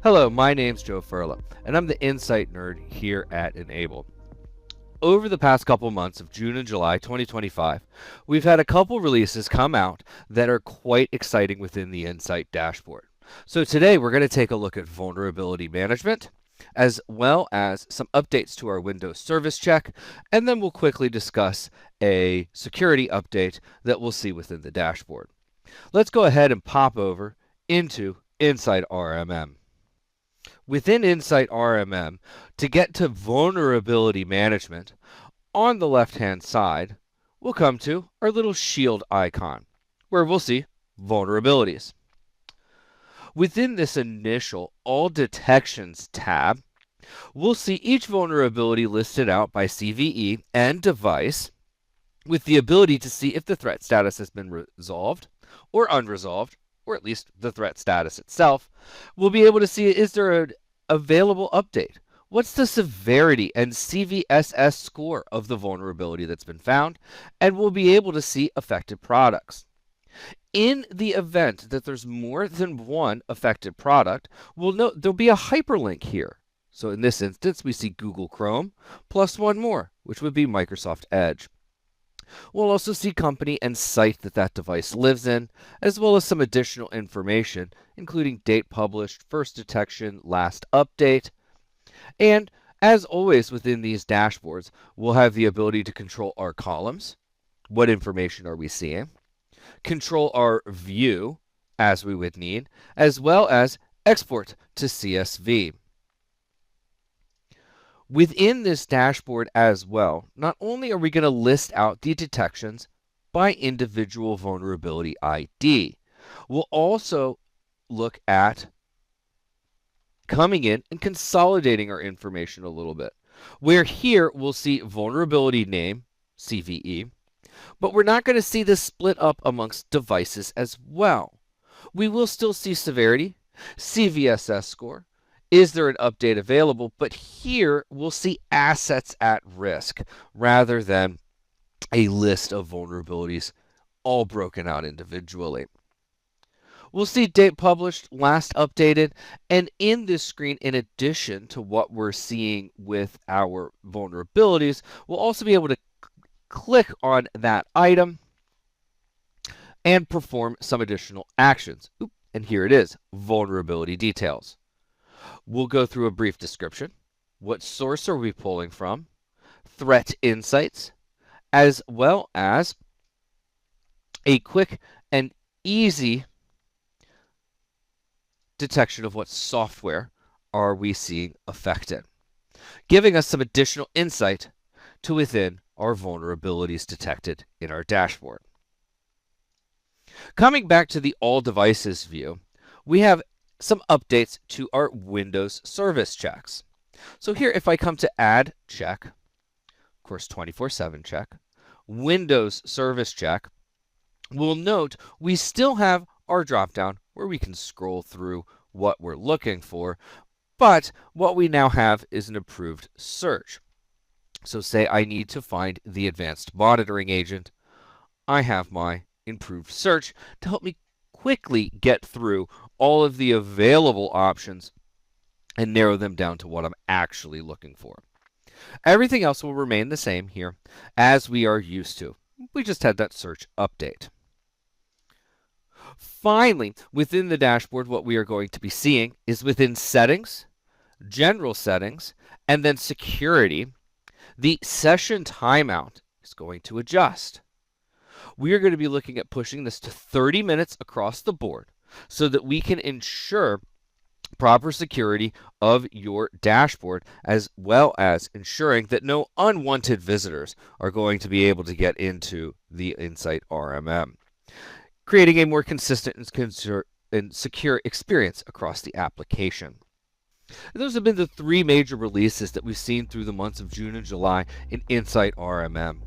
Hello, my name's Joe Ferla, and I'm the Insight Nerd here at Enable. Over the past couple months of June and July 2025, we've had a couple releases come out that are quite exciting within the Insight dashboard. So today we're going to take a look at vulnerability management, as well as some updates to our Windows Service Check, and then we'll quickly discuss a security update that we'll see within the dashboard. Let's go ahead and pop over into Insight RMM. Within Insight RMM, to get to vulnerability management, on the left-hand side, we'll come to our little shield icon, where we'll see vulnerabilities. Within this initial All Detections tab, we'll see each vulnerability listed out by CVE and device, with the ability to see if the threat status has been resolved or unresolved, or at least the threat status itself. We'll be able to see, is there an available update? What's the severity and CVSS score of the vulnerability that's been found? And we'll be able to see affected products. In the event that there's more than one affected product, we'll note there'll be a hyperlink here. So in this instance, we see Google Chrome plus one more, which would be Microsoft Edge. We'll also see company and site that that device lives in, as well as some additional information, including date published, first detection, last update. And as always within these dashboards, we'll have the ability to control our columns. What information are we seeing? Control our view, as we would need, as well as export to CSV. Within this dashboard as well, not only are we going to list out the detections by individual vulnerability ID, we'll also look at coming in and consolidating our information a little bit. Where here we'll see vulnerability name, CVE, but we're not going to see this split up amongst devices as well. We will still see severity, CVSS score, is there an update available? But here we'll see assets at risk rather than a list of vulnerabilities all broken out individually. We'll see date published, last updated, and in this screen, in addition to what we're seeing with our vulnerabilities, we'll also be able to click on that item and perform some additional actions. And here it is, vulnerability details. We'll go through a brief description. What source are we pulling from? Threat insights, as well as a quick and easy detection of what software are we seeing affected, giving us some additional insight to within our vulnerabilities detected in our dashboard. Coming back to the all devices view, we have some updates to our Windows service checks. So here, if I come to add check, of course 24/7 check, Windows service check, we'll note we still have our dropdown where we can scroll through what we're looking for, but what we now have is an approved search. So say I need to find the advanced monitoring agent, I have my improved search to help me quickly get through all of the available options and narrow them down to what I'm actually looking for. Everything else will remain the same here as we are used to. We just had that search update. Finally, within the dashboard, what we are going to be seeing is within settings, general settings, and then security, the session timeout is going to adjust. We are going to be looking at pushing this to 30 minutes across the board so that we can ensure proper security of your dashboard, as well as ensuring that no unwanted visitors are going to be able to get into the Insight RMM, creating a more consistent and secure experience across the application. And those have been the three major releases that we've seen through the months of June and July in Insight RMM.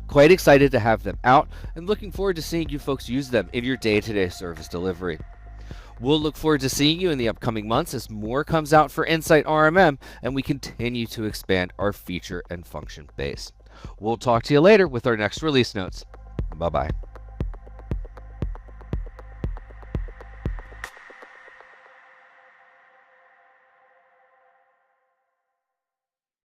Quite excited to have them out and looking forward to seeing you folks use them in your day-to-day service delivery. We'll look forward to seeing you in the upcoming months as more comes out for Insight RMM and we continue to expand our feature and function base. We'll talk to you later with our next release notes. Bye-bye.